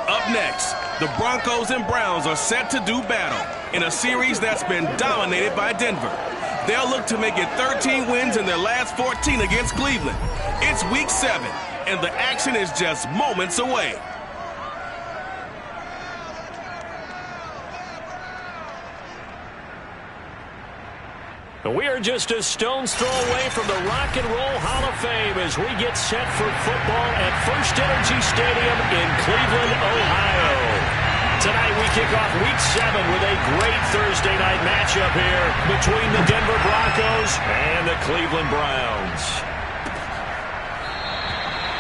Up next, the Broncos and Browns are set to do battle in a series that's been dominated by Denver. They'll look to make it 13 wins in their last 14 against Cleveland. It's Week 7, and the action is just moments away. We are just a stone's throw away from the Rock and Roll Hall of Fame as we get set for football at First Energy Stadium in Cleveland, Ohio. Tonight we kick off Week 7 with a great Thursday night matchup here between the Denver Broncos and the Cleveland Browns.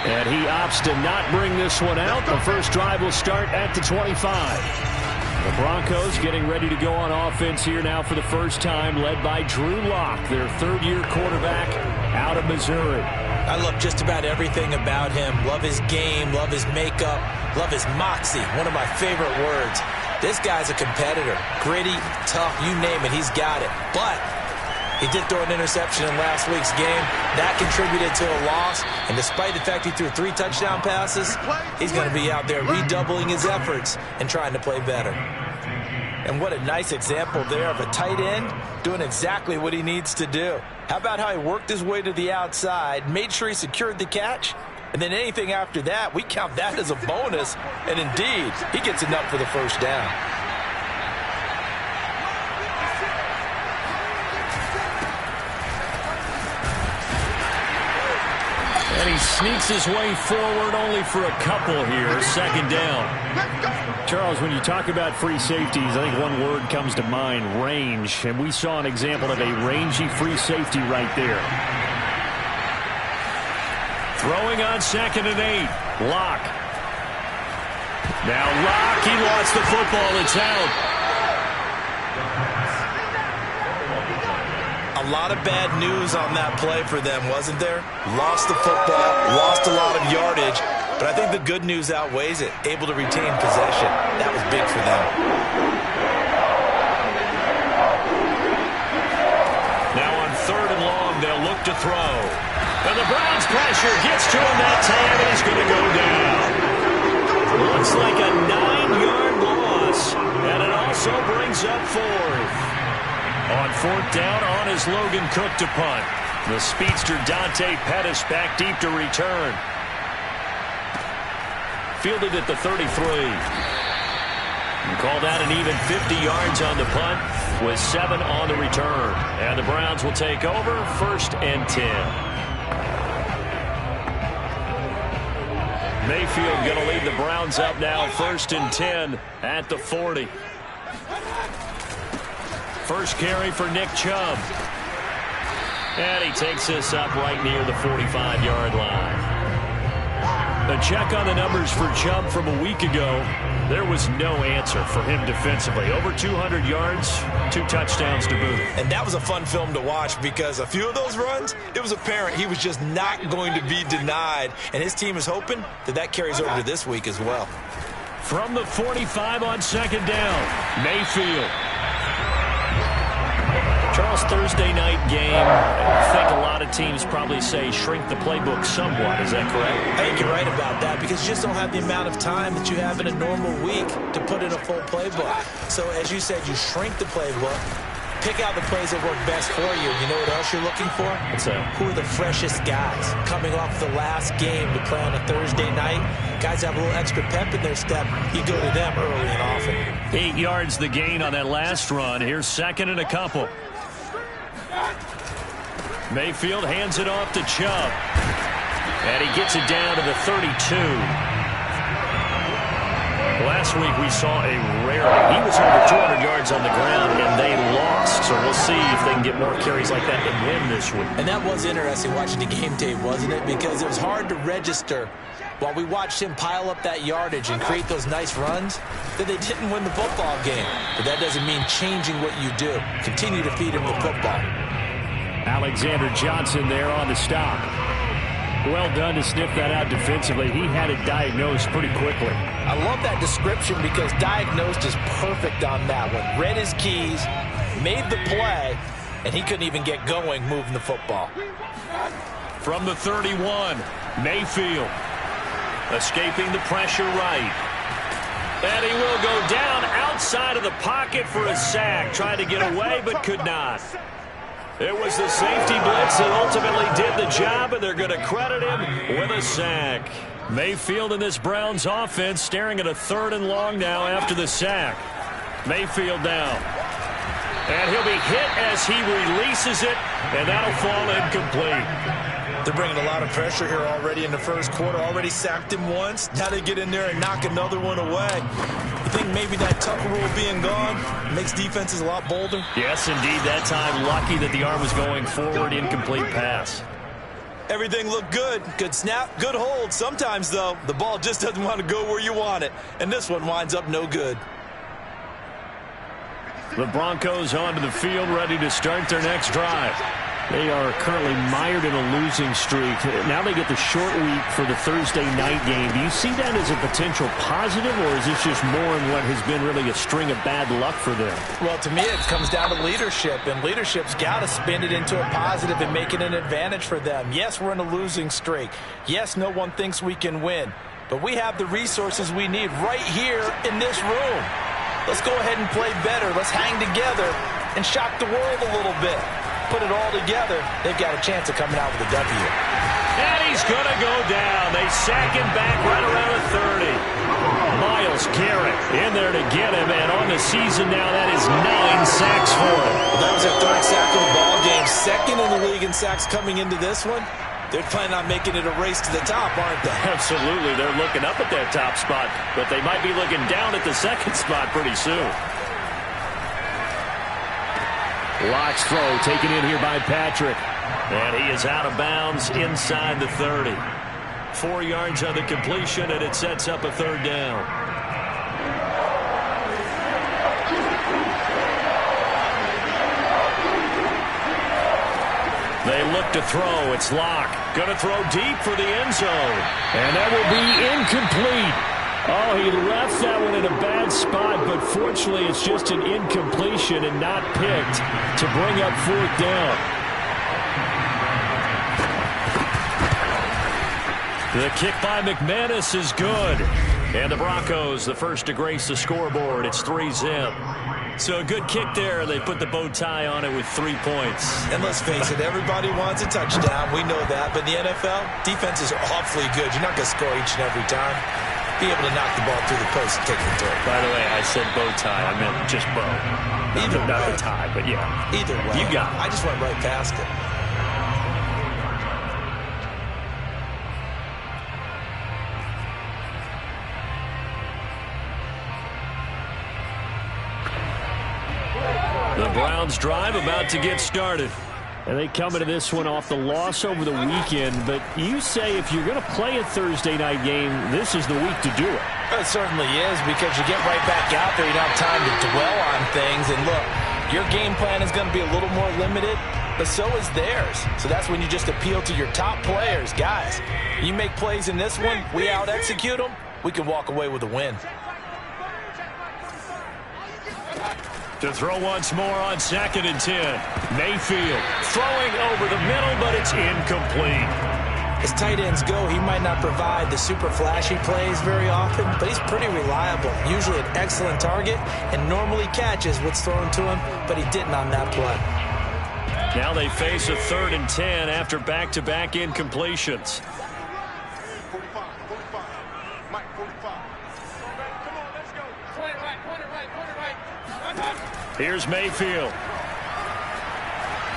And he opts to not bring this one out. The first drive will start at the 25. The Broncos getting ready to go on offense here now for the first time, led by Drew Lock, their third-year quarterback out of Missouri. I love just about everything about him. Love his game, love his makeup, love his moxie, one of my favorite words. This guy's a competitor. Gritty, tough, you name it, he's got it. But he did throw an interception in last week's game. That contributed to a loss. And despite the fact he threw 3 touchdown passes, he's going to be out there redoubling his efforts and trying to play better. And what a nice example there of a tight end doing exactly what he needs to do. How about how he worked his way to the outside, made sure he secured the catch, and then anything after that, we count that as a bonus. And indeed, he gets enough for the first down. And he sneaks his way forward only for a couple here. Second down. Charles, when you talk about free safeties, I think one word comes to mind, range. And we saw an example of a rangy free safety right there. Throwing on 2nd and 8. Lock. Now Lock, he lost the football. It's out. A lot of bad news on that play for them, wasn't there? Lost the football, lost a lot of yardage, but I think the good news outweighs it. Able to retain possession. That was big for them. Now on 3rd and long, they'll look to throw. And the Browns pressure gets to him that time, and he's going to go down. Looks like a 9-yard loss, and it also brings up 4th. On 4th down, on is Logan Cook to punt. The speedster Dante Pettis back deep to return. Fielded at the 33. And called out an even 50 yards on the punt with 7 on the return. And the Browns will take over 1st and 10. Mayfield going to lead the Browns up now 1st and 10 at the 40. First carry for Nick Chubb. And he takes this up right near the 45-yard line. A check on the numbers for Chubb from a week ago. There was no answer for him defensively. Over 200 yards, 2 touchdowns to boot. And that was a fun film to watch because a few of those runs, it was apparent he was just not going to be denied. And his team is hoping that that carries over to this week as well. From the 45 on 2nd down, Mayfield. Charles, Thursday night game, I think a lot of teams probably say shrink the playbook somewhat. Is that correct? I think you're right about that because you just don't have the amount of time that you have in a normal week to put in a full playbook. So as you said, you shrink the playbook, pick out the plays that work best for you. You know what else you're looking for? What's that? Who are the freshest guys coming off the last game to play on a Thursday night? Guys have a little extra pep in their step. You go to them early and often. 8 yards the gain on that last run. Here's 2nd and a couple. Mayfield hands it off to Chubb. And he gets it down to the 32. Last week we saw a rarity. He was over 200 yards on the ground, and they lost. So we'll see if they can get more carries like that and win this week. And that was interesting watching the game tape, wasn't it? Because it was hard to register while we watched him pile up that yardage and create those nice runs that they didn't win the football game. But that doesn't mean changing what you do. Continue to feed him the football. Alexander Johnson there on the stop. Well done to sniff that out defensively. He had it diagnosed pretty quickly. I love that description because diagnosed is perfect on that one. Read his keys, made the play, and he couldn't even get going moving the football. From the 31, Mayfield escaping the pressure right. And he will go down outside of the pocket for a sack. Trying to get away, but could not. It was the safety blitz that ultimately did the job, and they're going to credit him with a sack. Mayfield in this Browns offense staring at a 3rd and long now after the sack. Mayfield down. And he'll be hit as he releases it, and that'll fall incomplete. They're bringing a lot of pressure here already in the first quarter. Already sacked him once. Now they get in there and knock another one away. You think maybe that Tucker rule being gone makes defenses a lot bolder? Yes, indeed. That time, lucky that the arm was going forward. Incomplete pass. Everything looked good. Good snap, good hold. Sometimes, though, the ball just doesn't want to go where you want it. And this one winds up no good. The Broncos onto the field, ready to start their next drive. They are currently mired in a losing streak. Now they get the short week for the Thursday night game. Do you see that as a potential positive, or is this just more in what has been really a string of bad luck for them? Well, to me, it comes down to leadership, and leadership's got to spin it into a positive and make it an advantage for them. Yes, we're in a losing streak. Yes, no one thinks we can win, but we have the resources we need right here in this room. Let's go ahead and play better. Let's hang together and shock the world a little bit. Put it all together, they've got a chance of coming out with a W. And he's going to go down. They sack him back right around the 30. Myles Garrett in there to get him, and on the season now, that is 9 sacks for him. Well, that was their 3rd sack of the ball game. 2nd in the league in sacks coming into this one. They're planning on making it a race to the top, aren't they? Absolutely. They're looking up at that top spot, but they might be looking down at the 2nd spot pretty soon. Locke's throw taken in here by Patrick. And he is out of bounds inside the 30. 4 yards on the completion, and it sets up a 3rd down. They look to throw. It's Locke. Going to throw deep for the end zone. And that will be incomplete. Oh, he left that one in a bad spot, but fortunately it's just an incompletion and not picked to bring up 4th down. The kick by McManus is good. And the Broncos, the first to grace the scoreboard. It's 3-zip. So a good kick there. They put the bow tie on it with 3 points. And let's face it, everybody wants a touchdown. We know that. But in the NFL, defenses are awfully good. You're not going to score each and every time. Be able to knock the ball through the post and take the throw. By the way, I said bow tie. I meant just bow. Not the tie, but yeah. Either way. You got it. I just went right past it. The Browns drive about to get started. And they come into this one off the loss over the weekend. But you say if you're going to play a Thursday night game, this is the week to do it. It certainly is, because you get right back out there. You don't have time to dwell on things. And look, your game plan is going to be a little more limited, but so is theirs. So that's when you just appeal to your top players. Guys, you make plays in this one, we out-execute them, we can walk away with a win. To throw once more on 2nd and 10. Mayfield throwing over the middle, but it's incomplete. As tight ends go, he might not provide the super flashy plays very often, but he's pretty reliable. Usually an excellent target and normally catches what's thrown to him, but he didn't on that play. Now they face a 3rd and 10 after back-to-back incompletions. Here's Mayfield.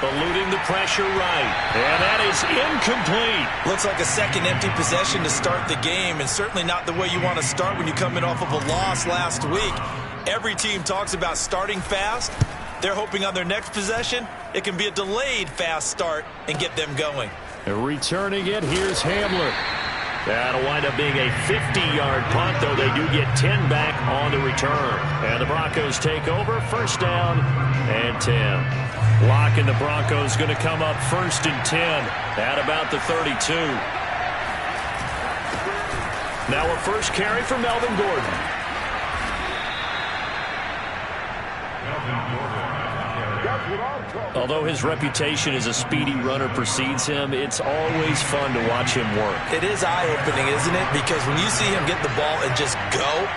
Eluding the pressure right. And that is incomplete. Looks like a second empty possession to start the game, and certainly not the way you want to start when you're coming off of a loss last week. Every team talks about starting fast. They're hoping on their next possession, it can be a delayed fast start and get them going. Returning it, here's Hamler. That'll wind up being a 50-yard punt, though they do get 10 back on the return. And the Broncos take over, 1st down and 10. Locke and the Broncos going to come up 1st and 10 at about the 32. Now a first carry for Melvin Gordon. Although his reputation as a speedy runner precedes him, it's always fun to watch him work. It is eye-opening, isn't it? Because when you see him get the ball and just go,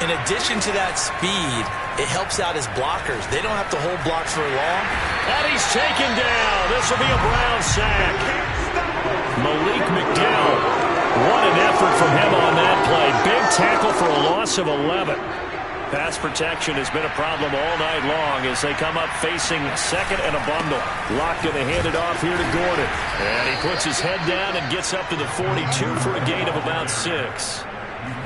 In addition to that speed, it helps out his blockers. They don't have to hold blocks for long. And he's taken down. This will be a Brown sack. Malik McDowell. What an effort from him on that play. Big tackle for a loss of 11. Pass protection has been a problem all night long as they come up facing second and a bundle. Locke going to hand it off here to Gordon. And he puts his head down and gets up to the 42 for a gain of about 6.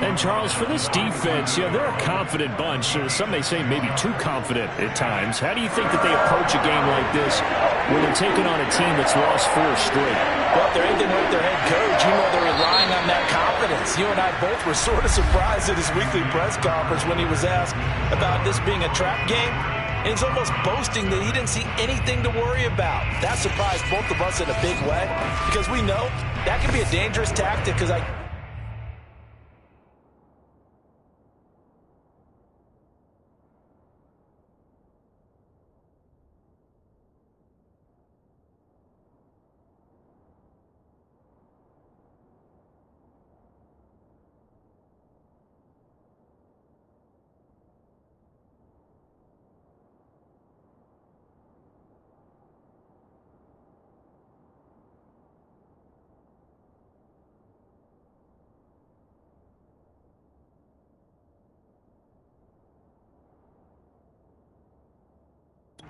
And, Charles, for this defense, they're a confident bunch. Some may say maybe too confident at times. How do you think that they approach a game like this when they're taking on a team that's lost 4 straight? Well, if they're anything like their head coach, they're relying on that confidence. You and I both were sort of surprised at his weekly press conference when he was asked about this being a trap game. And he's almost boasting that he didn't see anything to worry about. That surprised both of us in a big way because we know that can be a dangerous tactic because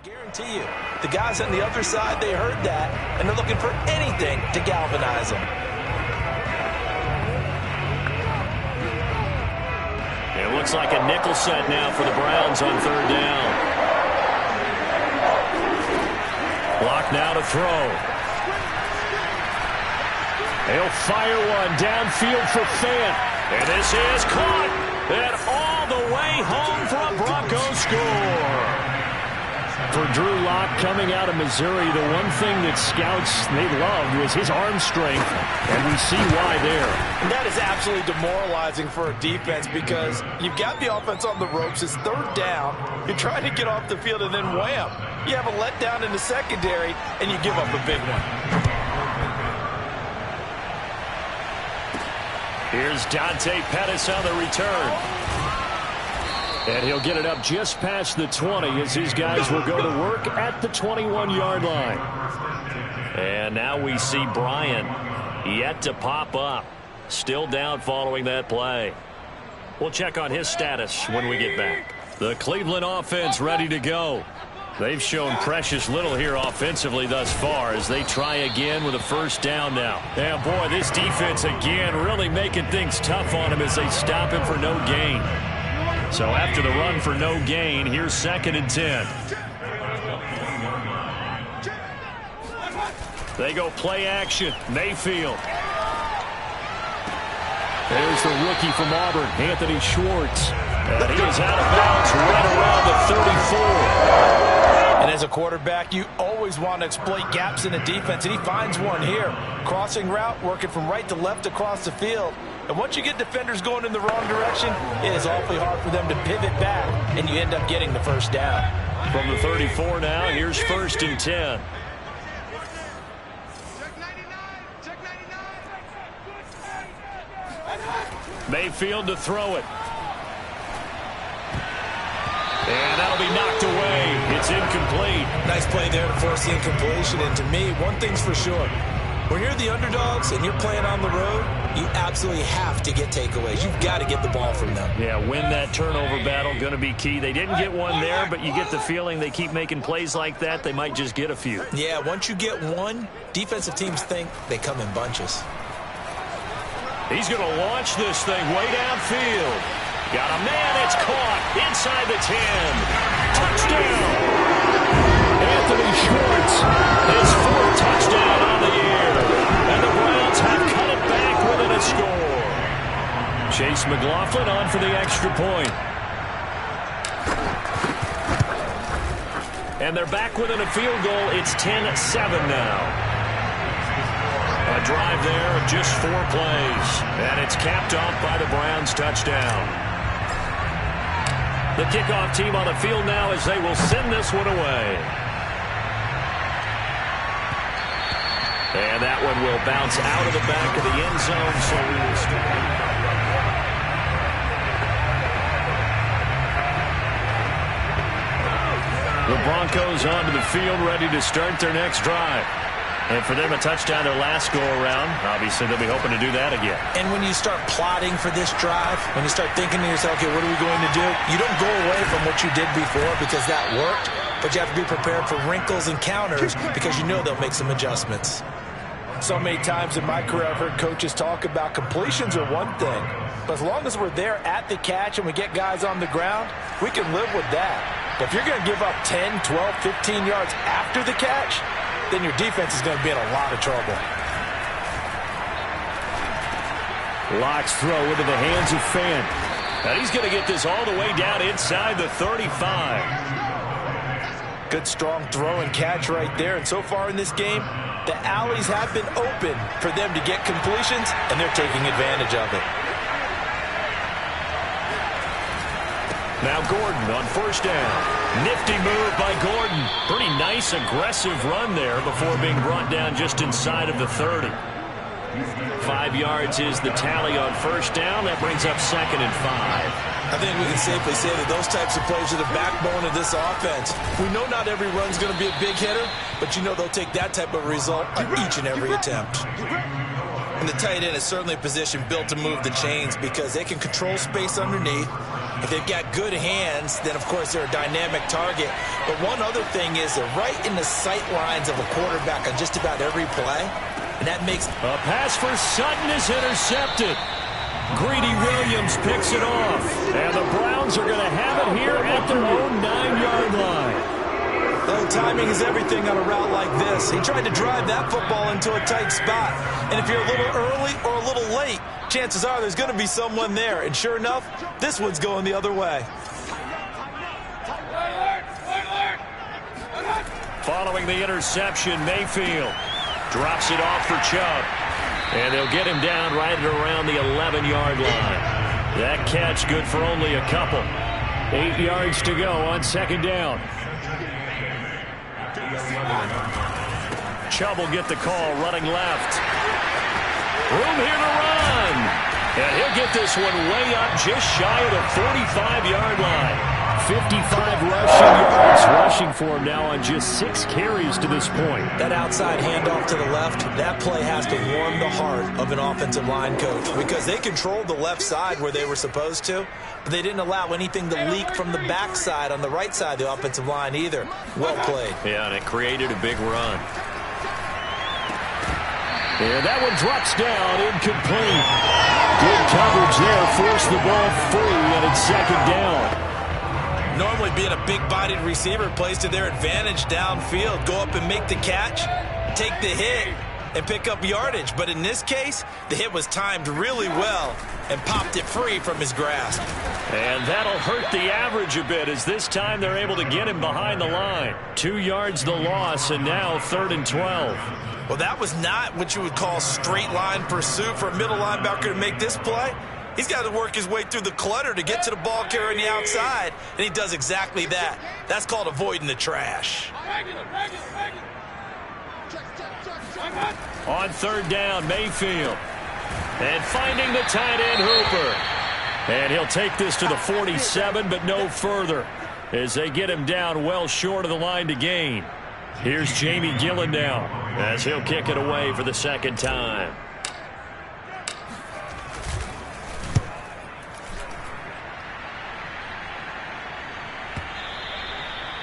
guarantee you, the guys on the other side, they heard that, and they're looking for anything to galvanize them. It looks like a nickel set now for the Browns on 3rd down. Block now to throw. He'll fire one downfield for Fant. And this is caught. And all the way home for a Broncos score. For Drew Lock coming out of Missouri, the one thing that scouts they loved was his arm strength, and we see why there. And that is absolutely demoralizing for a defense because you've got the offense on the ropes. It's 3rd down. You're trying to get off the field, and then wham, you have a letdown in the secondary, and you give up a big one. Here's Dante Pettis on the return. And he'll get it up just past the 20 as his guys will go to work at the 21-yard line. And now we see Bryant yet to pop up. Still down following that play. We'll check on his status when we get back. The Cleveland offense ready to go. They've shown precious little here offensively thus far as they try again with a 1st down now. And boy, this defense again really making things tough on him as they stop him for no gain. So after the run for no gain, here's 2nd and 10. They go play action. Mayfield. There's the rookie from Auburn, Anthony Schwartz. And he is out of bounds right around the 34. And as a quarterback, you always want to exploit gaps in the defense, and he finds one here. Crossing route, working from right to left across the field. And once you get defenders going in the wrong direction, it is awfully hard for them to pivot back, and you end up getting the 1st down. From the 34 now, here's 1st and 10. Mayfield to throw it. And that'll be knocked away. It's incomplete. Nice play there to force the incompletion. And to me, one thing's for sure. When you're the underdogs and you're playing on the road, you absolutely have to get takeaways. You've got to get the ball from them. Yeah, win that turnover battle, going to be key. They didn't get one there, but you get the feeling they keep making plays like that, they might just get a few. Yeah, once you get one, defensive teams think they come in bunches. He's going to launch this thing way downfield. Got a man, it's caught inside the 10. Touchdown! Anthony Schwartz. His 4th touchdown on the year. And the Browns have cut it back within a score. Chase McLaughlin on for the extra point. And they're back within a field goal. It's 10-7 now. A drive there of just 4 plays. And it's capped off by the Browns touchdown. The kickoff team on the field now as they will send this one away. And that one will bounce out of the back of the end zone, so we will start. Broncos onto the field, ready to start their next drive. And for them, a touchdown their last go-around. Obviously, they'll be hoping to do that again. And when you start plotting for this drive, when you start thinking to yourself, okay, what are we going to do? You don't go away from what you did before because that worked, but you have to be prepared for wrinkles and counters because you know they'll make some adjustments. So many times in my career, I've heard coaches talk about completions are one thing, but as long as we're there at the catch and we get guys on the ground, we can live with that. But if you're going to give up 10, 12, 15 yards after the catch, then your defense is going to be in a lot of trouble. Locke's throw into the hands of Fan. And he's going to get this all the way down inside the 35. Good strong throw and catch right there. And so far in this game, the alleys have been open for them to get completions, and they're taking advantage of it. Now Gordon on first down. Nifty move by Gordon. Pretty nice, aggressive run there before being brought down just inside of the 30. 5 yards is the tally on first down. That brings up 2nd and 5. I think we can safely say that those types of plays are the backbone of this offense. We know not every run's going to be a big hitter, but you know they'll take that type of result on each and every attempt. And the tight end is certainly a position built to move the chains because they can control space underneath. If they've got good hands, then, of course, they're a dynamic target. But one other thing is they're right in the sight lines of a quarterback on just about every play, and that makes... A pass for Sutton is intercepted. Greedy Williams picks it off. And the Browns are going to have it here at their own 9-yard line. Well, timing is everything on a route like this. He tried to drive that football into a tight spot. And if you're a little early or a little late, chances are there's going to be someone there. And sure enough, this one's going the other way. Following the interception, Mayfield drops it off for Chubb. And they'll get him down right at around the 11-yard line. That catch good for only a couple. 8 yards to go on second down. Chubb will get the call running left. Room here to run. And he'll get this one way up just shy of the 45-yard line. 55 rushing yards rushing for him now on just 6 carries to this point. That outside handoff to the left, that play has to warm the heart of an offensive line coach because they controlled the left side where they were supposed to, but they didn't allow anything to leak from the backside on the right side of the offensive line either. Well played. Yeah, and it created a big run. And that one drops down, incomplete. Good coverage there, forced the ball free, and it's second down. Normally being a big-bodied receiver plays to their advantage downfield. Go up and make the catch, take the hit, and pick up yardage. But in this case, the hit was timed really well and popped it free from his grasp. And that'll hurt the average a bit as this time they're able to get him behind the line. 2 yards the loss, and now 3rd and 12. Well, that was not what you would call straight-line pursuit for a middle linebacker to make this play. He's got to work his way through the clutter to get to the ball carrier on the outside, and he does exactly that. That's called avoiding the trash. On 3rd down, Mayfield. And finding the tight end, Hooper. And he'll take this to the 47, but no further, as they get him down well short of the line to gain. Here's Jamie Gillen now, as he'll kick it away for the 2nd time.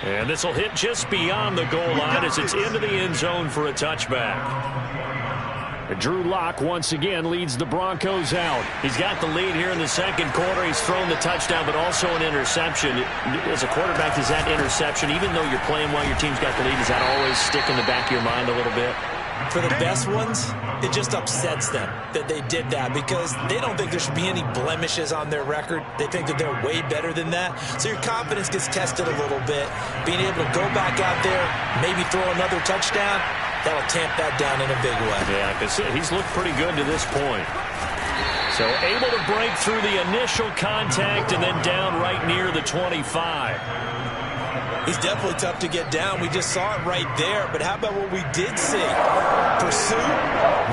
And this will hit just beyond the goal line as it's into the end zone for a touchback. Drew Lock once again leads the Broncos out. He's got the lead here in the 2nd quarter. He's thrown the touchdown, but also an interception. As a quarterback, does that interception, even though you're playing while your team's got the lead, does that always stick in the back of your mind a little bit? For the best ones, it just upsets them that they did that because they don't think there should be any blemishes on their record. They think that they're way better than that. So your confidence gets tested a little bit. Being able to go back out there, maybe throw another touchdown, that'll tamp that down in a big way. Yeah, because he's looked pretty good to this point. So able to break through the initial contact and then down right near the 25. He's definitely tough to get down. We just saw it right there. But how about what we did see? Pursuit,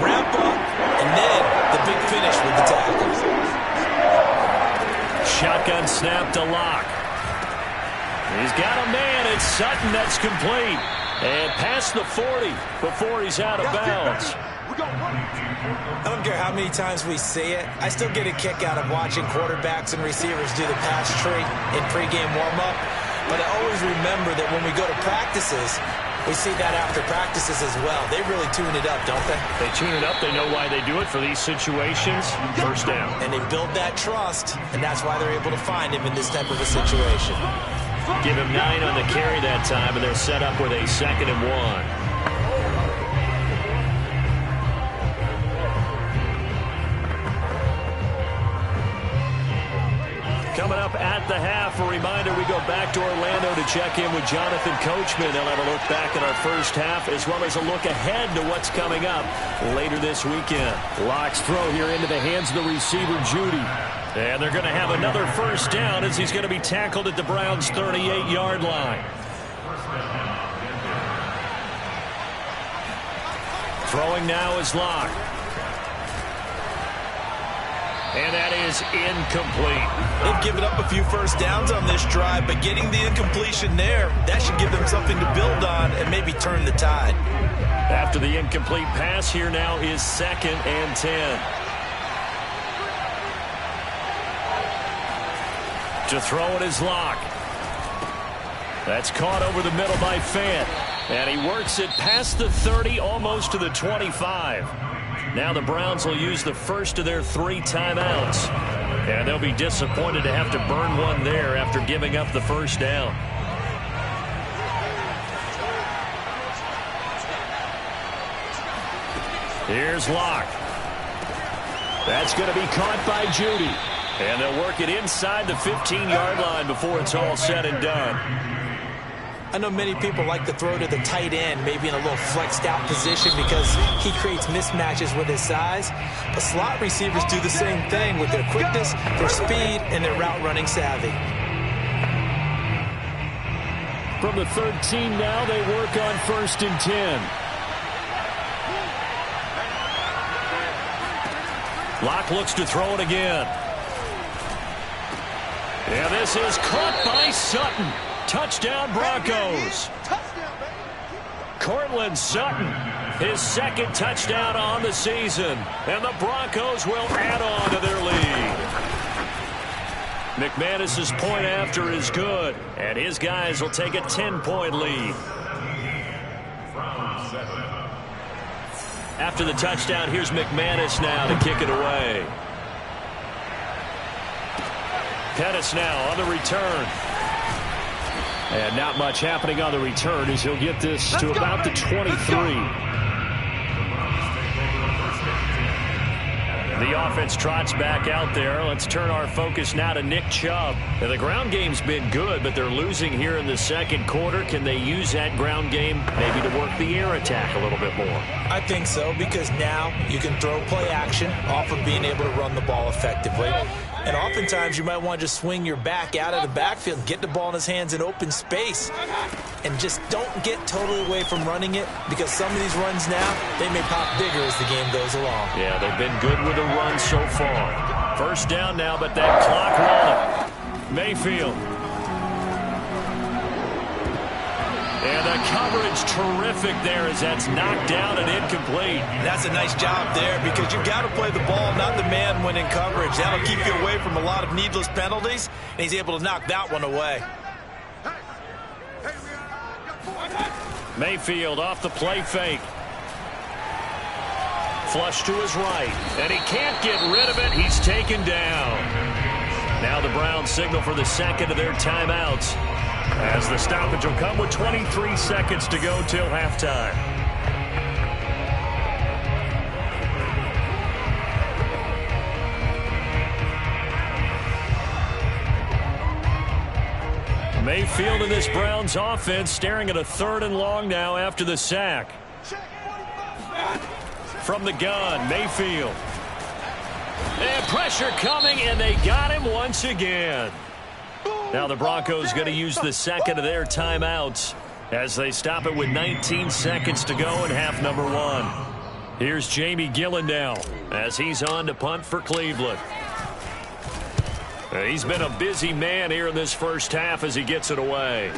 ramp up, and then the big finish with the tackle. Shotgun snap to Lock. He's got a man. It's Sutton that's complete. And past the 40 before he's out of bounds. I don't care how many times we see it. I still get a kick out of watching quarterbacks and receivers do the pass tree in pregame warm-up. But I always remember that when we go to practices, we see that after practices as well. They really tune it up, don't they? They tune it up. They know why they do it for these situations. First down. And they build that trust, and that's why they're able to find him in this type of a situation. Give him 9 on the carry that time, and they're set up with a 2nd and 1. Coming up at the half, a reminder, we go back to Orlando to check in with Jonathan Coachman. They'll have a look back at our first half as well as a look ahead to what's coming up later this weekend. Locke's throw here into the hands of the receiver, Judy. And they're going to have another first down as he's going to be tackled at the Browns' 38-yard line. Throwing now is Locke. And that is incomplete. They've given up a few first downs on this drive, but getting the incompletion there, that should give them something to build on and maybe turn the tide. After the incomplete pass, here now is 2nd and 10. To throw it is Locke. That's caught over the middle by Fant. And he works it past the 30, almost to the 25. Now the Browns will use the first of their 3 timeouts. And they'll be disappointed to have to burn one there after giving up the first down. Here's Locke. That's going to be caught by Judy. And they'll work it inside the 15-yard line before it's all said and done. I know many people like to throw to the tight end, maybe in a little flexed out position because he creates mismatches with his size. But slot receivers do the same thing with their quickness, their speed, and their route running savvy. From the 13 now, they work on 1st and 10. Locke looks to throw it again. And this is caught by Sutton. Touchdown, Broncos. Cortland Sutton, his 2nd touchdown on the season. And the Broncos will add on to their lead. McManus's point after is good. And his guys will take a 10-point lead. After the touchdown, here's McManus now to kick it away. Pettis now on the return. And not much happening on the return as he'll get this to about the 23. The offense trots back out there. Let's turn our focus now to Nick Chubb. Now, the ground game's been good, but they're losing here in the 2nd quarter. Can they use that ground game maybe to work the air attack a little bit more? I think so, because now you can throw play action off of being able to run the ball effectively. And oftentimes you might want to just swing your back out of the backfield, get the ball in his hands in open space, and just don't get totally away from running it, because some of these runs now, they may pop bigger as the game goes along. Yeah, they've been good with the run so far. First down now, but that clock rolling. Mayfield. And the coverage terrific there as that's knocked down and incomplete. That's a nice job there because you've got to play the ball, not the man when in coverage. That'll keep you away from a lot of needless penalties, and he's able to knock that one away. Mayfield off the play fake. Flush to his right, and he can't get rid of it. He's taken down. Now the Browns signal for the 2nd of their timeouts, as the stoppage will come with 23 seconds to go till halftime. Mayfield in this Browns offense staring at a 3rd and long now after the sack. From the gun, Mayfield. And pressure coming, and they got him once again. Now the Broncos going to use the 2nd of their timeouts as they stop it with 19 seconds to go in half number 1. Here's Jamie Gillen now as he's on to punt for Cleveland. He's been a busy man here in this first half as he gets it away.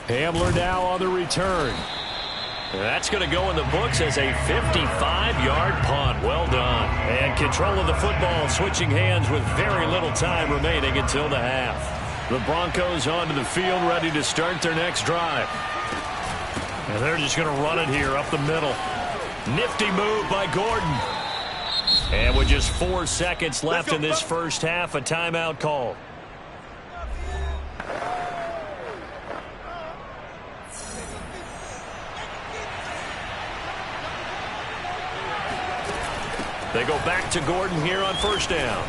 Hamler now on the return. That's going to go in the books as a 55-yard punt. Well done. And control of the football switching hands with very little time remaining until the half. The Broncos onto the field ready to start their next drive. And they're just going to run it here up the middle. Nifty move by Gordon. And with just 4 seconds left in this first half, a timeout call. They go back to Gordon here on first down.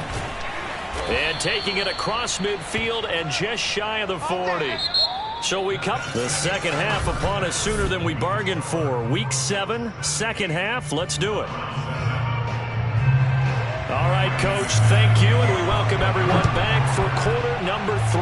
And taking it across midfield and just shy of the 40. So we come the second half upon us sooner than we bargained for. Week 7, second half. Let's do it. All right, Coach, thank you, and we welcome everyone back for quarter number 3.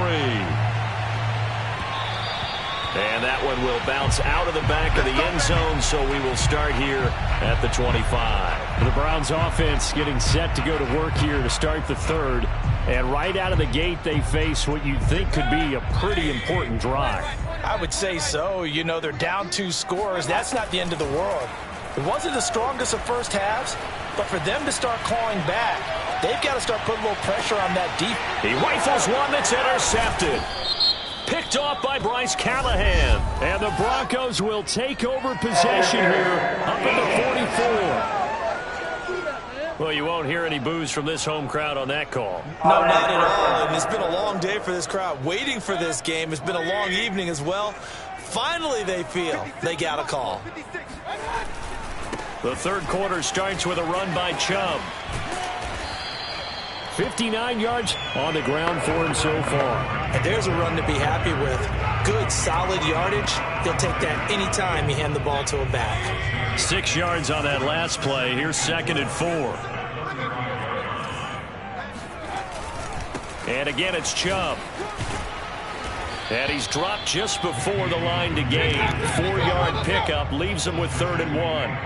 And that one will bounce out of the back of the end zone, so we will start here at the 25. The Browns offense getting set to go to work here to start the third. And right out of the gate, they face what you'd think could be a pretty important drive. I would say so. You know, they're down 2 scores. That's not the end of the world. It wasn't the strongest of first halves, but for them to start clawing back, they've got to start putting a little pressure on that deep. He rifles one that's intercepted. Picked off by Bryce Callahan. And the Broncos will take over possession here up at the 44. Well, you won't hear any boos from this home crowd on that call. No, not at all. And it's been a long day for this crowd waiting for this game. It's been a long evening as well. Finally, they feel they got a call. The third quarter starts with a run by Chubb. 59 yards on the ground for him so far. And there's a run to be happy with. Good, solid yardage. He'll take that anytime you hand the ball to him back. 6 yards on that last play. Here's 2nd and 4. And again, it's Chubb. And he's dropped just before the line to gain. 4-yard pickup leaves him with 3rd and 1.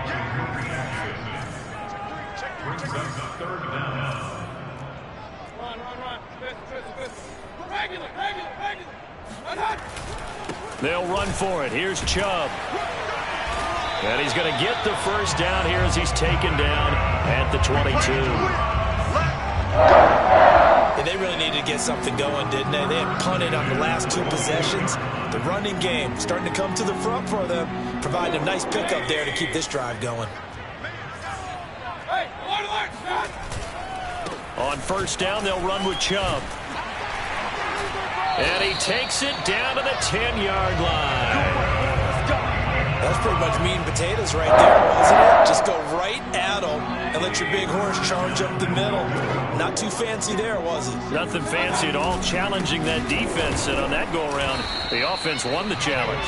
They'll run for it. Here's Chubb. And he's going to get the first down here as he's taken down at the 22. And they really needed to get something going, didn't they? They had punted on the last 2 possessions. The running game starting to come to the front for them, providing a nice pickup there to keep this drive going. On first down, they'll run with Chubb. And he takes it down to the 10-yard line. That's pretty much meat and potatoes right there, wasn't it? Just go right at them and let your big horse charge up the middle. Not too fancy there, was it? Nothing fancy at all, challenging that defense. And on that go-around, the offense won the challenge.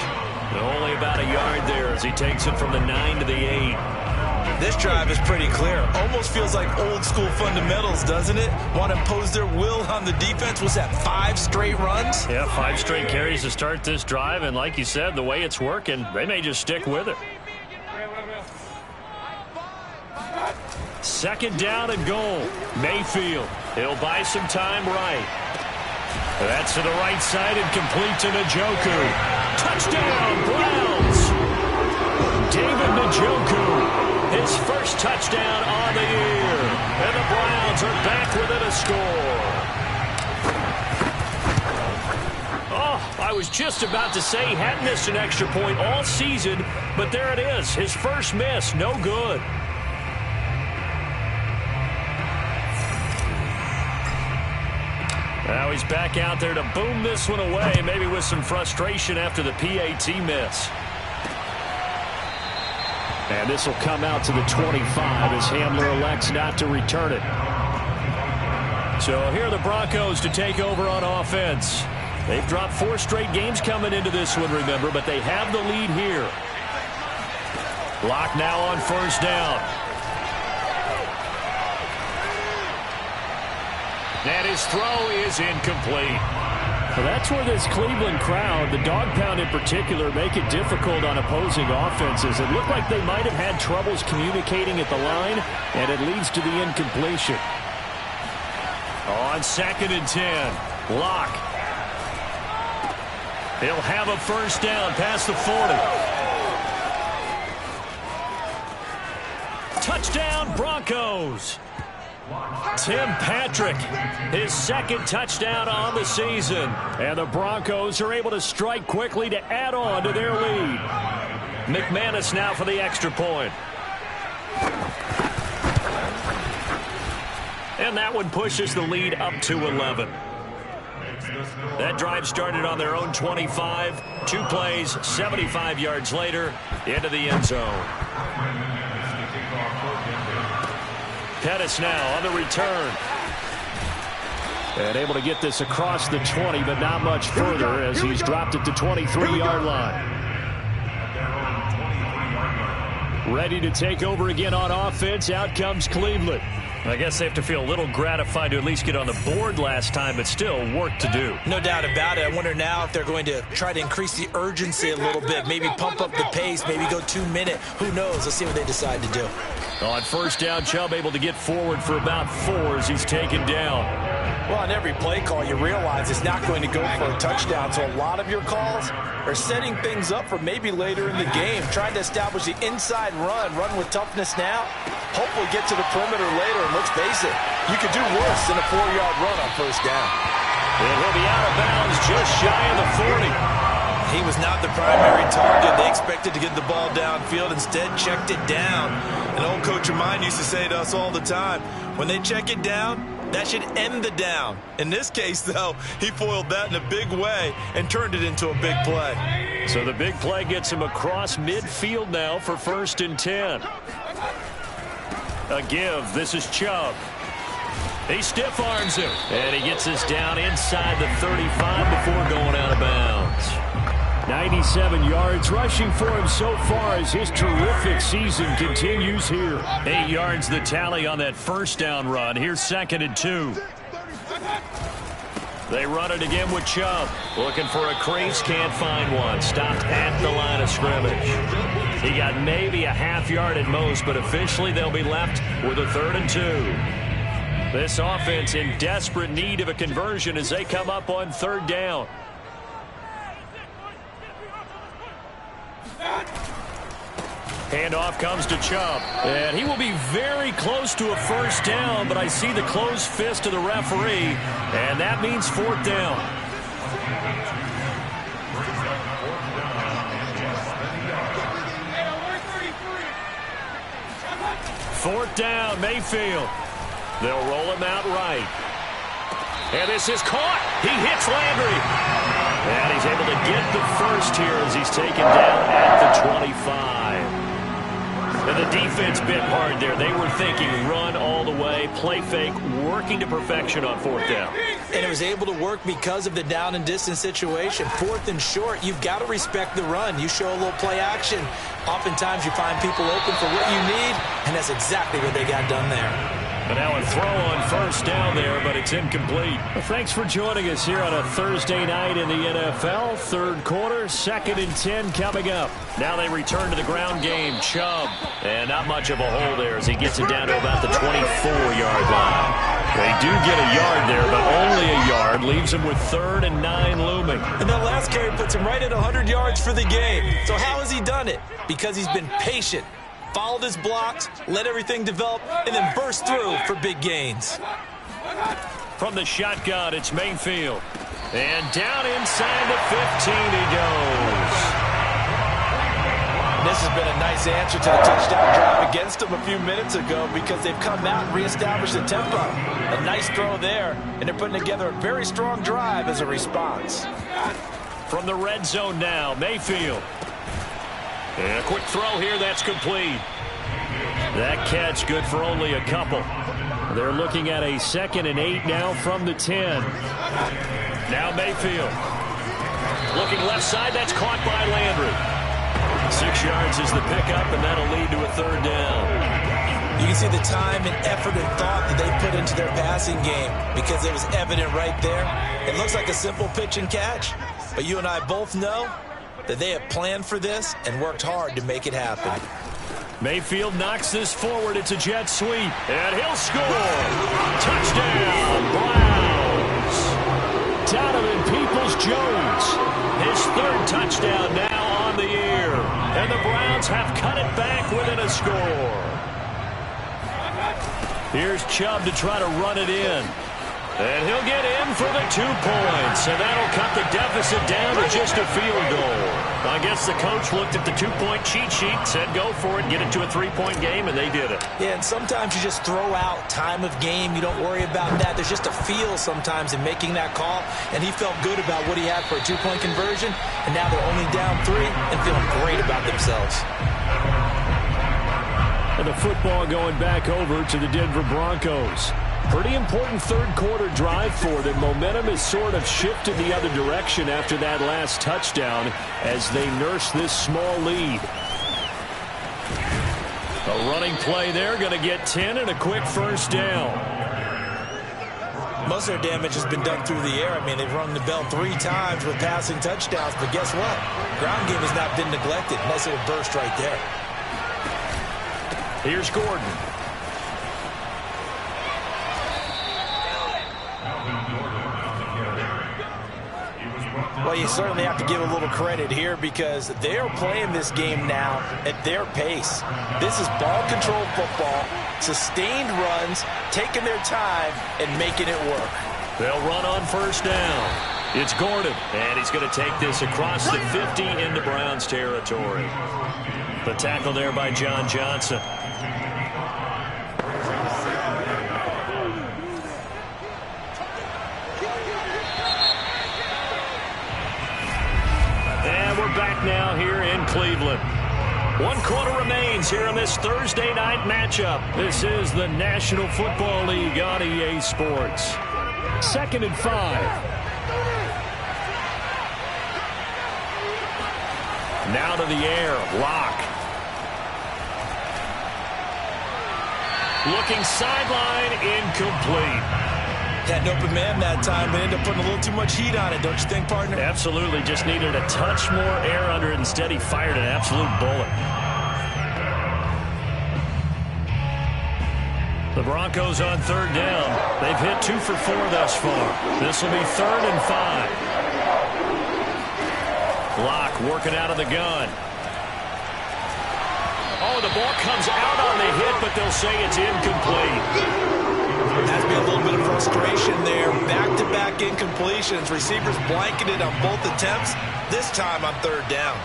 Only about a yard there as he takes it from the 9 to the 8. This drive is pretty clear. Almost feels like old-school fundamentals, doesn't it? Want to impose their will on the defense. Was that 5 straight runs? Yeah, 5 straight carries to start this drive. And like you said, the way it's working, they may just stick with it. 2nd down and goal. Mayfield. He'll buy some time right. That's to the right side and complete to Njoku. Touchdown, Browns! David Njoku. His first touchdown on the year. And the Browns are back within a score. Oh, I was just about to say he hadn't missed an extra point all season, but there it is. His first miss, no good. Now he's back out there to boom this one away, maybe with some frustration after the PAT miss. And this will come out to the 25 as Hamler elects not to return it. So here are the Broncos to take over on offense. They've dropped 4 straight games coming into this one, remember, but they have the lead here. Lock now on first down. And his throw is incomplete. Well, that's where this Cleveland crowd, the dog pound in particular, make it difficult on opposing offenses. It looked like they might have had troubles communicating at the line, and it leads to the incompletion. On On 2nd and 10, Locke. He'll have a first down past the 40. Touchdown, Broncos. Tim Patrick, his second touchdown on the season. And the Broncos are able to strike quickly to add on to their lead. McManus now for the extra point. And that one pushes the lead up to 11. That drive started on their own 25. 2 plays, 75 yards later, into the end zone. Pettis now on the return. And able to get this across the 20, but not much further as he's dropped it to 23-yard line. Ready to take over again on offense. Out comes Cleveland. I guess they have to feel a little gratified to at least get on the board last time, but still work to do. No doubt about it. I wonder now if they're going to try to increase the urgency a little bit, maybe pump up the pace, maybe go 2-minute. Who knows? Let's see what they decide to do. On first down, Chubb able to get forward for about 4 as he's taken down. Well, on every play call, you realize it's not going to go for a touchdown, so a lot of your calls are setting things up for maybe later in the game, trying to establish the inside run with toughness now, hopefully get to the perimeter later, and let's face it, you could do worse than a 4-yard run on first down. And he'll be out of bounds just shy of the 40. He was not the primary target. They expected to get the ball downfield, instead checked it down. An old coach of mine used to say to us all the time, when they check it down, that should end the down. In this case, though, he foiled that in a big way and turned it into a big play. So the big play gets him across midfield now for 1st and 10. A give. This is Chubb. He stiff arms him. And he gets us down inside the 35 before going out of bounds. 97 yards rushing for him so far as his terrific season continues here. 8 yards the tally on that first down run. Here's 2nd and 2. They run it again with Chubb. Looking for a crease, can't find one. Stopped at the line of scrimmage. He got maybe a half yard at most, but officially they'll be left with a 3rd and 2. This offense in desperate need of a conversion as they come up on 3rd down. Handoff comes to Chubb. And he will be very close to a first down, but I see the closed fist of the referee, and that means 4th down. Fourth down, Mayfield. They'll roll him out right. And this is caught. He hits Landry. And he's able to get the first here as he's taken down at the 25. And the defense bit hard there. They were thinking run all the way, play fake, working to perfection on 4th down. And it was able to work because of the down and distance situation. 4th and short, you've got to respect the run. You show a little play action. Oftentimes you find people open for what you need, and that's exactly what they got done there. And now a throw on first down there, but it's incomplete. Well, thanks for joining us here on a Thursday night in the NFL. 3rd quarter, 2nd and 10 coming up. Now they return to the ground game. Chubb. And not much of a hole there as he gets it down to about the 24-yard line. They do get a yard there, but only a yard. Leaves him with 3rd and 9 looming. And that last carry puts him right at 100 yards for the game. So how has he done it? Because he's been patient. Followed his blocks, let everything develop, and then burst through for big gains. From the shotgun, it's Mayfield. And down inside the 15 he goes. This has been a nice answer to the touchdown drive against them a few minutes ago because they've come out and reestablished the tempo. A nice throw there, and they're putting together a very strong drive as a response. From the red zone now, Mayfield. And a quick throw here, that's complete. That catch good for only a couple. They're looking at a 2nd and 8 now from the 10. Now Mayfield. Looking left side, that's caught by Landry. 6 yards is the pickup, and that'll lead to a 3rd down. You can see the time and effort and thought that they put into their passing game because it was evident right there. It looks like a simple pitch and catch, but you and I both know that they have planned for this and worked hard to make it happen. Mayfield knocks this forward. It's a jet sweep, and he'll score. Touchdown, Browns. Jones. His third touchdown now on the year. And the Browns have cut it back within a score. Here's Chubb to try to run it in. And he'll get in for the 2 points. And that'll cut the deficit down to just a field goal. I guess the coach looked at the 2-point cheat sheet, said go for it, get it to a 3-point game, and they did it. Yeah, and sometimes you just throw out time of game. You don't worry about that. There's just a feel sometimes in making that call. And he felt good about what he had for a 2-point conversion. And now they're only down 3 and feeling great about themselves. And the football going back over to the Denver Broncos. Pretty important third-quarter drive for them. Momentum has sort of shifted the other direction after that last touchdown as they nurse this small lead. A running play there, going to get 10 and a quick first down. Most of their damage has been done through the air. I mean, they've rung the bell 3 times with passing touchdowns, but guess what? Ground game has not been neglected. Nice little burst right there. Here's Gordon. Well, you certainly have to give a little credit here because they are playing this game now at their pace. This is ball control football, sustained runs, taking their time, and making it work. They'll run on first down. It's Gordon, and he's going to take this across the 50 into Browns territory. The tackle there by John Johnson. Back now here in Cleveland. 1 quarter remains here in this Thursday night matchup. This is the National Football League on EA Sports. 2nd and 5. Now to the air. Lock. Looking sideline, incomplete. Had an open man that time, but ended up putting a little too much heat on it, don't you think, partner? Absolutely. Just needed a touch more air under it. Instead, he fired an absolute bullet. The Broncos on 3rd down. They've hit 2 for 4 thus far. This will be 3rd and 5. Lock working out of the gun. Oh, the ball comes out on the hit, but they'll say it's incomplete. Has been a little bit of frustration there. Back-to-back incompletions. Receivers blanketed on both attempts. This time on 3rd down.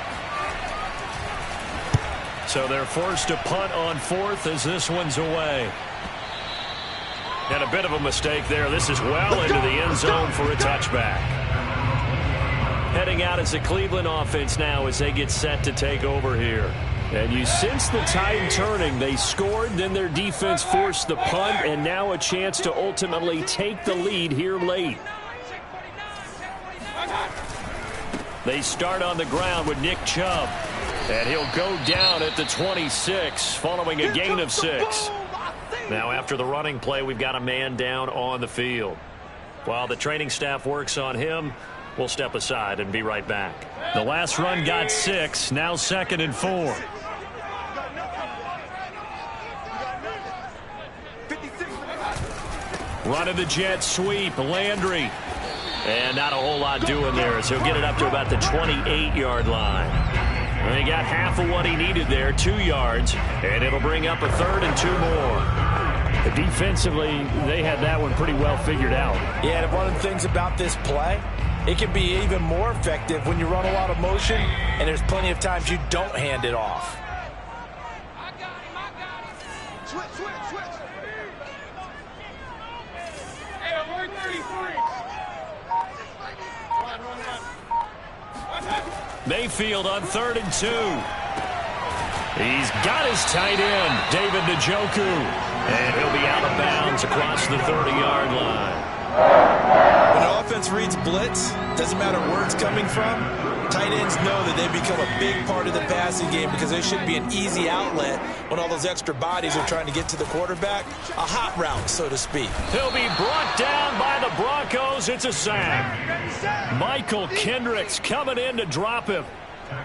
So they're forced to punt on 4th as this one's away. And a bit of a mistake there. This is well into the end zone for a touchback. Heading out as the Cleveland offense now as they get set to take over here. And you sense the tide turning. They scored, then their defense forced the punt, and now a chance to ultimately take the lead here late. They start on the ground with Nick Chubb. And he'll go down at the 26 following a gain of 6. Now after the running play, we've got a man down on the field. While the training staff works on him, we'll step aside and be right back. The last run got 6, now 2nd and 4. Running the jet sweep, Landry. And not a whole lot doing there as he'll get it up to about the 28-yard line. And he got half of what he needed there, 2 yards, and it'll bring up a 3rd and 2 more. Defensively, they had that one pretty well figured out. Yeah, and one of the things about this play, it can be even more effective when you run a lot of motion, and there's plenty of times you don't hand it off. I got him. Switch. Hey, alert 33. Run. Mayfield on 3rd and 2. He's got his tight end, David Njoku. And he'll be out of bounds across the 30-yard line. When an offense reads blitz, doesn't matter where it's coming from, tight ends know that they become a big part of the passing game because there should be an easy outlet when all those extra bodies are trying to get to the quarterback. A hot route, so to speak. He'll be brought down by the Broncos. It's a sack. Michael Kendricks coming in to drop him.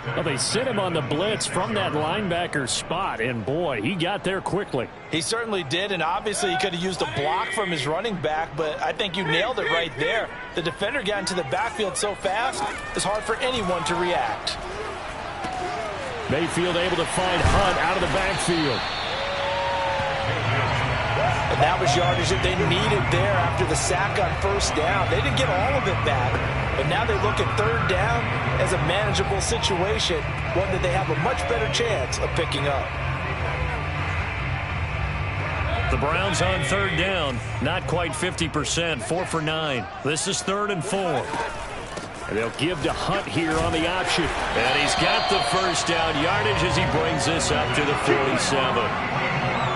Well, they sit him on the blitz from that linebacker spot, and boy, he got there quickly. He certainly did, and obviously he could have used a block from his running back, but I think you nailed it right there. The defender got into the backfield so fast, it's hard for anyone to react. Mayfield able to find Hunt out of the backfield. And that was yardage that they needed there after the sack on first down. They didn't get all of it back, but now they look at third down as a manageable situation, one that they have a much better chance of picking up. The Browns on third down, not quite 50%, 4 for 9. This is 3rd and 4. And they'll give to Hunt here on the option. And he's got the first down yardage as he brings this up to the 47.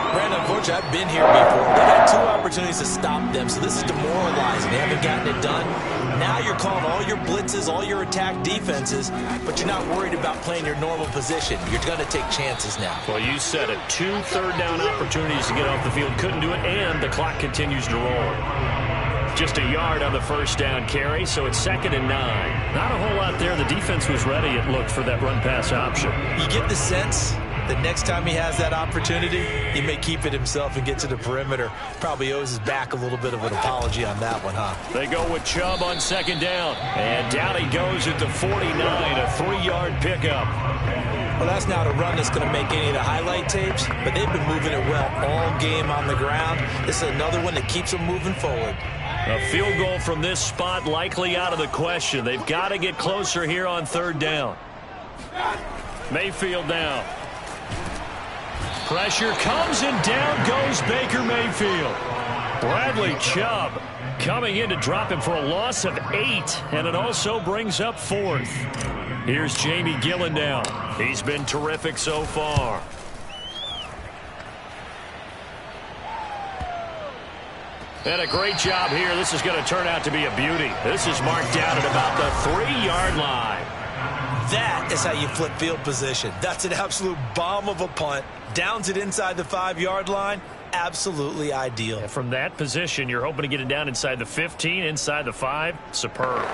Brandon, unfortunately, I've been here before. They had 2 opportunities to stop them, so this is demoralizing. They haven't gotten it done. Now you're calling all your blitzes, all your attack defenses, but you're not worried about playing your normal position. You're going to take chances now. Well, you said it. 2 third-down opportunities to get off the field. Couldn't do it, and the clock continues to roll. Just a yard on the first down carry, so it's 2nd and 9. Not a whole lot there. The defense was ready, it looked, for that run-pass option. You get the sense that next time he has that opportunity, he may keep it himself and get to the perimeter. Probably owes his back a little bit of an apology on that one, huh? They go with Chubb on 2nd down. And down he goes at the 49, a 3-yard pickup. Well, that's not a run that's going to make any of the highlight tapes, but they've been moving it well all game on the ground. This is another one that keeps them moving forward. A field goal from this spot likely out of the question. They've got to get closer here on 3rd down. Mayfield down. Pressure comes, and down goes Baker Mayfield. Bradley Chubb coming in to drop him for a loss of 8, and it also brings up 4th. Here's Jamie Gillen down. He's been terrific so far. And a great job here. This is going to turn out to be a beauty. This is marked down at about the 3-yard line. That is how you flip field position. That's an absolute bomb of a punt. Downs it inside the 5-yard line. Absolutely ideal. And from that position, you're hoping to get it down inside the 15, inside the 5. Superb.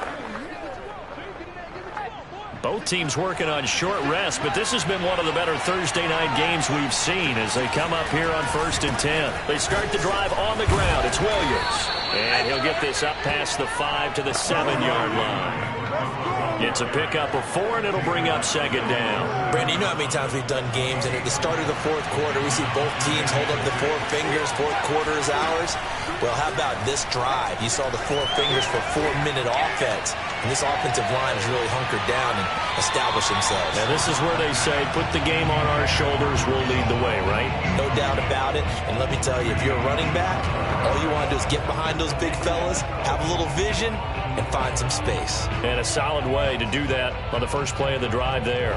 Both teams working on short rest, but this has been one of the better Thursday night games we've seen as they come up here on 1st and 10. They start the drive on the ground. It's Williams. And he'll get this up past the 5 to the 7-yard line. It's a pickup of 4, and it'll bring up 2nd down. Brandon, you know how many times we've done games, and at the start of the 4th quarter, we see both teams hold up the 4 fingers, 4th quarter is ours. Well, how about this drive? You saw the 4 fingers for 4-minute offense, and this offensive line has really hunkered down and established themselves. Now, this is where they say, put the game on our shoulders, we'll lead the way, right? No doubt about it, and let me tell you, if you're a running back, all you want to do is get behind those big fellas, have a little vision, and find some space. And a solid way to do that on the first play of the drive there.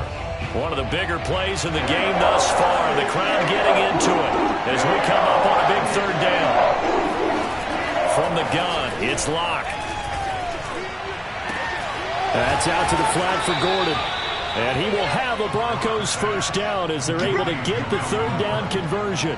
One of the bigger plays in the game thus far. The crowd getting into it as we come up on a big 3rd down. From the gun, it's Locke. That's out to the flat for Gordon. And he will have a Broncos first down as they're able to get the 3rd down conversion.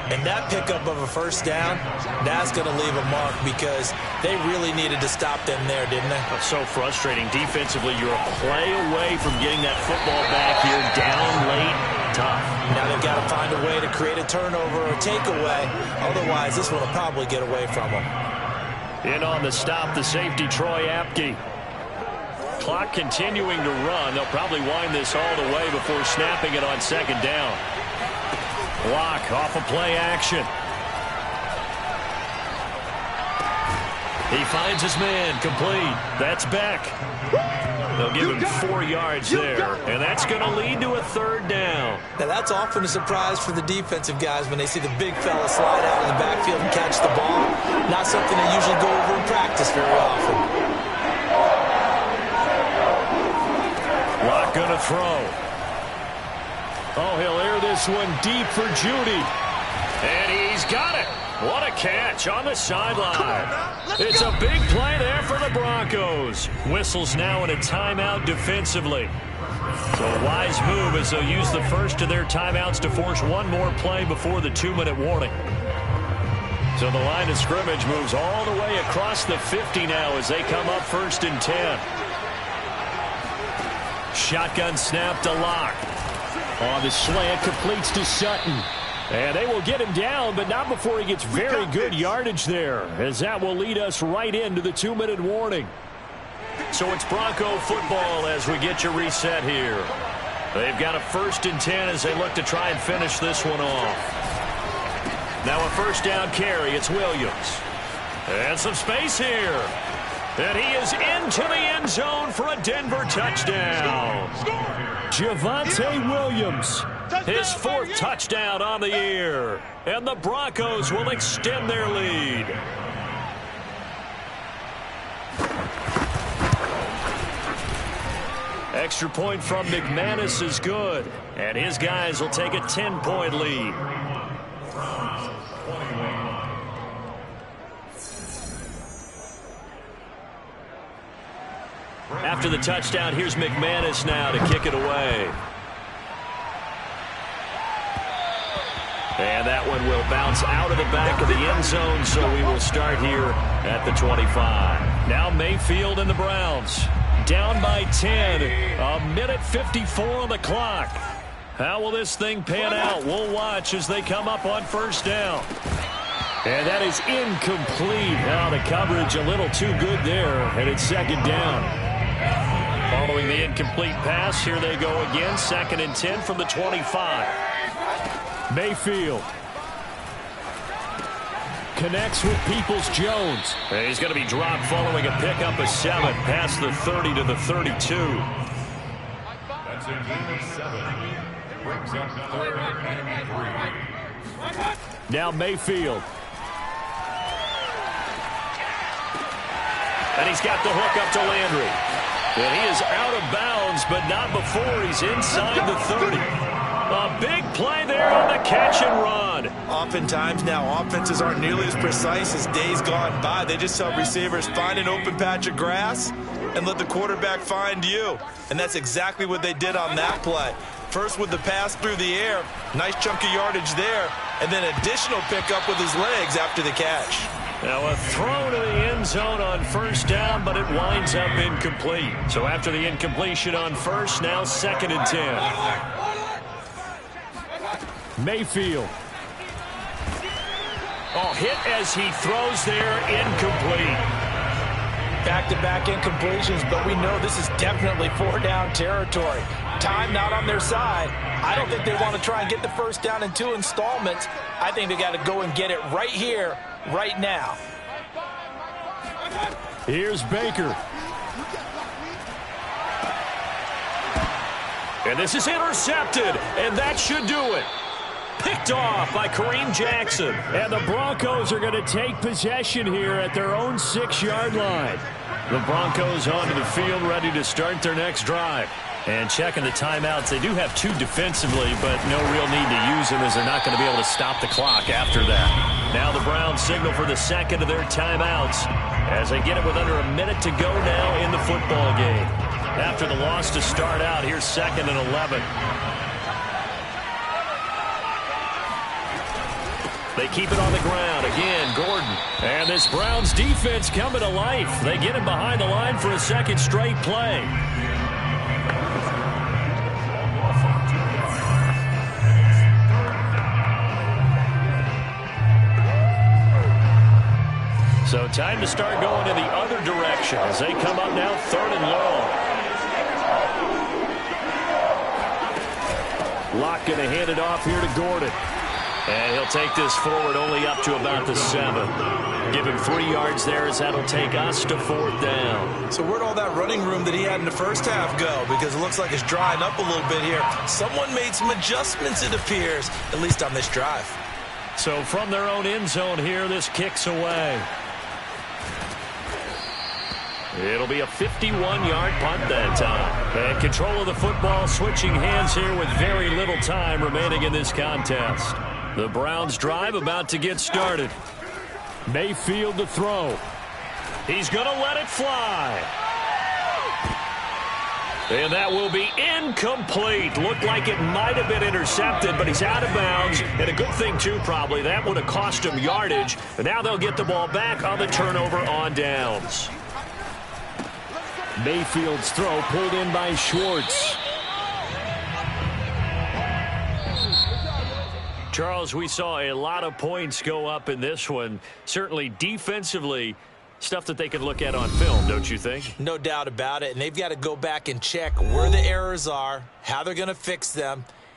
And that pickup of a first down, that's going to leave a mark because they really needed to stop them there, didn't they? That's so frustrating. Defensively, you're a play away from getting that football back here down late. Tough. Now they've got to find a way to create a turnover or takeaway. Otherwise, this one will probably get away from them. In on the stop, the safety, Troy Apke. Clock continuing to run. They'll probably wind this all the way before snapping it on 2nd down. Locke off of play action. He finds his man, complete. That's Beck. They'll give him 4 yards there, and that's going to lead to a 3rd down. Now that's often a surprise for the defensive guys when they see the big fella slide out of the backfield and catch the ball. Not something they usually go over in practice very often. Locke going to throw. Oh, he'll air this one deep for Judy. And he's got it. What a catch on the sideline. It's a big play there for the Broncos. Whistles now in a timeout defensively. So a wise move as they'll use the first of their timeouts to force one more play before the 2-minute warning. So the line of scrimmage moves all the way across the 50 now as they come up 1st and 10. Shotgun snap to Locke. On the slant, completes to Sutton. And they will get him down, but not before he gets very good yardage there, as that will lead us right into the 2-minute warning. So it's Bronco football as we get you reset here. They've got a 1st and 10 as they look to try and finish this one off. Now a 1st down carry. It's Williams. And some space here. And he is into the end zone for a Denver touchdown. Javonte Williams, his 4th touchdown on the year. And the Broncos will extend their lead. Extra point from McManus is good. And his guys will take a 10-point lead. After the touchdown, here's McManus now to kick it away. And that one will bounce out of the back of the end zone, so we will start here at the 25. Now Mayfield and the Browns down by 10. 1:54 on the clock. How will this thing pan out? We'll watch as they come up on 1st down. And that is incomplete. Now the coverage a little too good there, and it's 2nd down. Following the incomplete pass, here they go again. 2nd and 10 from the 25. Mayfield connects with Peoples-Jones. He's going to be dropped following a pickup of 7 past the 30 to the 32. That's a gain of 7. Brings up 3rd and 3. Now Mayfield. And he's got the hook up to Landry. And he is out of bounds, but not before he's inside the 30. A big play there on the catch and run. Oftentimes now, offenses aren't nearly as precise as days gone by. They just help receivers find an open patch of grass and let the quarterback find you. And that's exactly what they did on that play. First with the pass through the air, nice chunk of yardage there, and then additional pickup with his legs after the catch. Now a throw to the end zone on 1st down, but it winds up incomplete. So after the incompletion on 1st, now 2nd and 10. Mayfield. Oh, hit as he throws there, incomplete. Back-to-back incompletions, but we know this is definitely 4-down territory. Time not on their side. I don't think they want to try and get the 1st down in 2 installments. I think they got to go and get it right here, right now. Here's Baker. And this is intercepted, and that should do it. Picked off by Kareem Jackson. And the Broncos are going to take possession here at their own 6-yard line. The Broncos onto the field, ready to start their next drive. And checking the timeouts, they do have 2 defensively, but no real need to use them as they're not going to be able to stop the clock after that. Now the Browns signal for the 2nd of their timeouts as they get it with under a minute to go now in the football game. After the loss to start out, here's 2nd and 11. They keep it on the ground. Again, Gordon. And this Browns defense coming to life. They get him behind the line for a 2nd straight play. So time to start going in the other direction as they come up now 3rd and long. Locke going to hand it off here to Gordon. And he'll take this forward only up to about the 7. Give him 3 yards there as that'll take us to 4th down. So where'd all that running room that he had in the 1st half go? Because it looks like it's drying up a little bit here. Someone made some adjustments, it appears, at least on this drive. So from their own end zone here, this kicks away. It'll be a 51-yard punt that time. And control of the football switching hands here with very little time remaining in this contest. The Browns drive about to get started. Mayfield to throw. He's going to let it fly. And that will be incomplete. Looked like it might have been intercepted, but he's out of bounds. And a good thing, too, probably. That would have cost him yardage. And now they'll get the ball back on the turnover on downs. Mayfield's throw pulled in by Schwartz. Charles, we saw a lot of points go up in this one. Certainly defensively, stuff that they could look at on film, don't you think? No doubt about it, and they've got to go back and check where the errors are, how they're going to fix them,